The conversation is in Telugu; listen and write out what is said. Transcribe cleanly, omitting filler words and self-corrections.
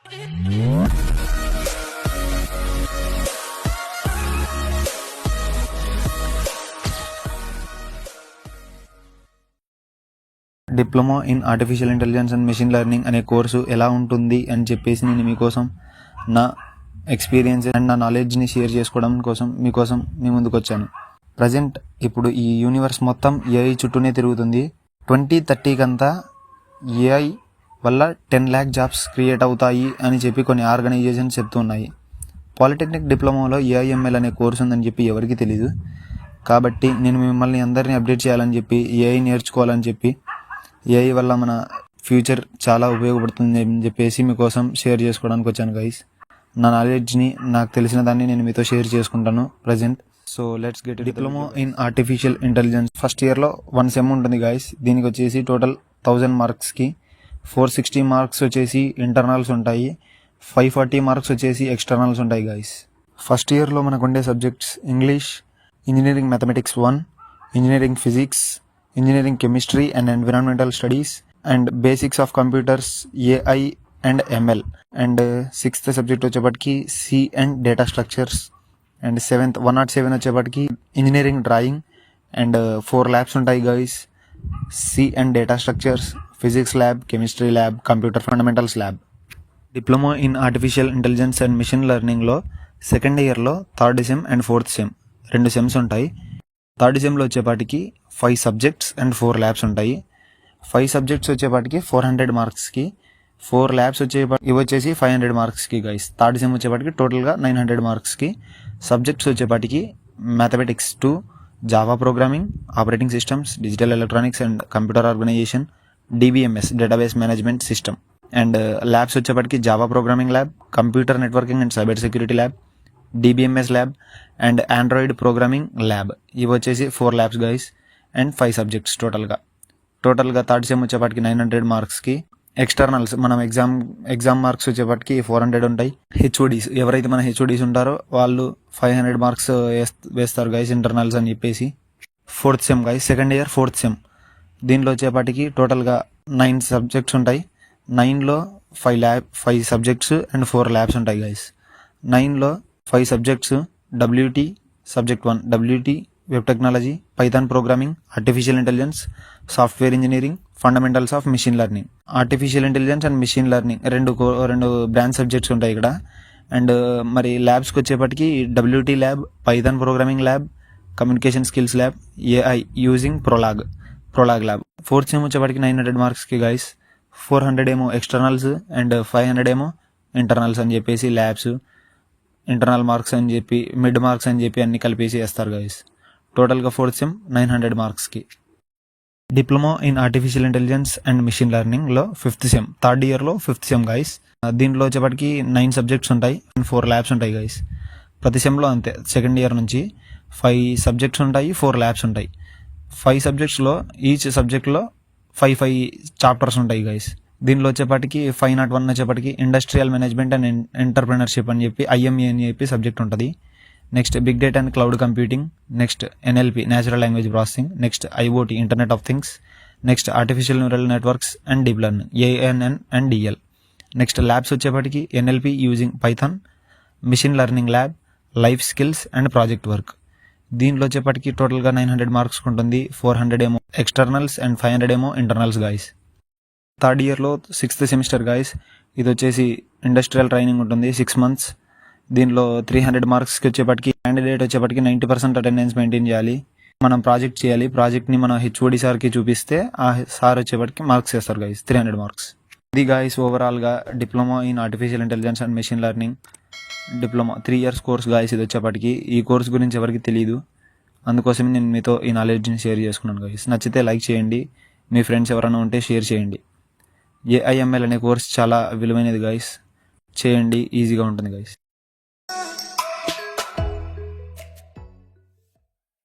Diploma in artificial intelligence and machine learning అనే కోర్సు ఎలా ఉంటుంది అని చెప్పేసి నేను మీకోసం నా ఎక్స్పీరియన్స్ అండ్ నా నాలెడ్జ్ని షేర్ చేసుకోవడం కోసం మీ ముందుకు వచ్చాను. ప్రజెంట్ ఇప్పుడు ఈ యూనివర్స్ మొత్తం ఏఐ చుట్టూనే తిరుగుతుంది. 2030 అంతా ఏఐ వల్ల 10 lakh జాబ్స్ క్రియేట్ అవుతాయి అని చెప్పి కొన్ని ఆర్గనైజేషన్స్ చెప్తున్నాయి. పాలిటెక్నిక్ డిప్లొమాలో ఏఐఎంఎల్ అనే కోర్సు ఉందని చెప్పి ఎవరికి తెలీదు. కాబట్టి నేను మిమ్మల్ని అందరినీ అప్డేట్ చేయాలని చెప్పి, ఏఐ నేర్చుకోవాలని చెప్పి, ఏఐ వల్ల మన ఫ్యూచర్ చాలా ఉపయోగపడుతుంది అని చెప్పేసి మీకోసం షేర్ చేసుకోవడానికి వచ్చాను గైస్. నా నాలెడ్జ్ని, నాకు తెలిసిన దాన్ని నేను మీతో షేర్ చేసుకుంటాను present. So let's get diploma in artificial intelligence. First ఇయర్లో 1 సెమ్ ఉంటుంది గైస్. దీనికి వచ్చేసి టోటల్ 1000 మార్క్స్కి 460 మార్క్స్ వచ్చేసి ఇంటర్నల్స్ ఉంటాయి, 540 మార్క్స్ వచ్చేసి ఎక్స్టర్నల్స్ ఉంటాయి గైస్. ఫస్ట్ ఇయర్లో మనకు ఉండే subjects English, engineering mathematics 1, engineering physics, engineering chemistry and environmental studies and basics of computers, AI and ML. And 6th subject వచ్చేప్పటికి C and data structures. And 7th 107 వచ్చేప్పటికి ఇంజనీరింగ్ డ్రాయింగ్ అండ్ 4 ల్యాబ్స్ ఉంటాయి guys. C and data structures, physics lab, chemistry lab, computer fundamentals lab. Diploma in artificial intelligence and machine లెర్నింగ్లో సెకండ్ ఇయర్లో 3rd sem and 4th sem 2 sems ఉంటాయి. 3rd సెమ్లో వచ్చేపాటికి 5 సబ్జెక్ట్స్ అండ్ 4 ల్యాబ్స్ ఉంటాయి. 5 సబ్జెక్ట్స్ వచ్చేపాటికి 400 మార్క్స్కి, 4 ల్యాబ్స్ వచ్చేసి 500 మార్క్స్కి గైస్. 3rd సెమ్ వచ్చేపాటికి టోటల్గా 900 మార్క్స్కి. సబ్జెక్ట్స్ వచ్చేపాటికి mathematics 2, Java programming, operating systems, digital electronics and computer organisation, DBMS database management system. And labs వచ్చేప్పటికి Java programming lab, computer networking and cyber security lab, DBMS lab and Android programming lab. ఇవి వచ్చేసి 4 ల్యాబ్స్ గైస్ అండ్ 5 సబ్జెక్ట్స్ టోటల్గా 3rd సెమ్ వచ్చేప్పటికి 900 మార్క్స్కి. ఎక్స్టర్నల్స్ మనం ఎగ్జామ్ మార్క్స్ వచ్చేప్పటికి 400 ఉంటాయి. హెచ్ఓడీస్ ఎవరైతే మన హెచ్ఓడీస్ ఉంటారో వాళ్ళు 500 మార్క్స్ వేస్తారు గైస్ ఇంటర్నల్స్ అని చెప్పేసి. 4th sem guys, second year 4th sem. దీనిలో వచ్చేపాటికి టోటల్గా 9 సబ్జెక్ట్స్ ఉంటాయి. 9లో 5 సబ్జెక్ట్స్ అండ్ 4 ల్యాబ్స్ ఉంటాయి గైస్. 9లో 5 subjects WT subject 1 WT web technology, Python programming, artificial intelligence, software engineering, fundamentals of machine learning. Artificial intelligence and machine learning రెండు బ్రాంచ్ సబ్జెక్ట్స్ ఉంటాయి ఇక్కడ. అండ్ మరి ల్యాబ్స్కి వచ్చేప్పటికి WT lab, Python programming lab, communication skills lab, AI using Prolog lab. 4th sem వచ్చేప్పటికి 900 మార్క్స్కి గైస్. 400 ఏమో ఎక్స్టర్నల్స్ అండ్ 500 ఏమో ఇంటర్నల్స్ అని చెప్పేసి ల్యాబ్స్, ఇంటర్నల్ మార్క్స్ అని చెప్పి, మిడ్ మార్క్స్ అని చెప్పి అన్ని కలిపేసి వేస్తారు గైస్. టోటల్గా 4th సెమ్ 900 మార్క్స్కి. Diploma in artificial intelligence and machine లెర్నింగ్లో 5th సెమ్, 3rd ఇయర్లో 5th సెమ్ గైస్. దీంట్లో వచ్చేప్పటికి 9 సబ్జెక్ట్స్ ఉంటాయి అండ్ 4 ల్యాబ్స్ ఉంటాయి గైస్. ప్రతి సెమ్లో అంతే, సెకండ్ ఇయర్ నుంచి 5 సబ్జెక్ట్స్ ఉంటాయి, 4 ల్యాబ్స్ ఉంటాయి. 5 సబ్జెక్ట్స్లో ఈచ్ సబ్జెక్ట్లో 5 చాప్టర్స్ ఉంటాయి గైస్. దీనిలో వచ్చేపాటికి 501 వచ్చేపాటికి ఇండస్ట్రియల్ మేనేజ్మెంట్ అండ్ ఎంటర్ప్రెనర్షిప్ అని చెప్పి IME అని చెప్పి సబ్జెక్ట్ ఉంటుంది. Next big data and cloud computing, next NLP natural language processing, next IoT internet of things, next artificial neural networks and deep learning ANN and DL. Next labs వచ్చేపాటికి NLP using Python, machine learning lab, life skills and project work. దీంట్లో వచ్చేప్పటికి టోటల్గా 900 మార్క్స్ ఉంటుంది. 400 ఏమో ఎక్స్టర్నల్స్ అండ్ 500 ఏమో ఇంటర్నల్స్ గాయస్. 3rd ఇయర్లో 6th సెమిస్టర్ గాయస్. ఇది వచ్చేసి ఇండస్ట్రియల్ ట్రైనింగ్ ఉంటుంది 6 months. దీనిలో 300 మార్క్స్కి వచ్చేప్పటికి క్యాండిడేట్ వచ్చేప్పటికి 90% అటెండెన్స్ మెయింటైన్ చేయాలి. మనం ప్రాజెక్ట్ చేయాలి. ప్రాజెక్ట్ని మన HOD సార్కి చూపిస్తే ఆ సార్ వచ్చేప్పటికి మార్క్స్ వేస్తారు గాయస్, 300 మార్క్స్. ఇది గాయస్ ఓవరాల్గా diploma in artificial intelligence and machine learning diploma 3 years course guys. ఇది వచ్చేప్పటికి ఈ కోర్స్ గురించి ఎవరికి తెలియదు, అందుకోసం నేను మీతో ఈ నాలెడ్జ్ని షేర్ చేసుకున్నాను గాయస్. నచ్చితే లైక్ చేయండి, మీ ఫ్రెండ్స్ ఎవరైనా ఉంటే షేర్ చేయండి. AIML అనే కోర్స్ చాలా విలువైనది గాయస్, చేయండి, ఈజీగా ఉంటుంది గాయస్.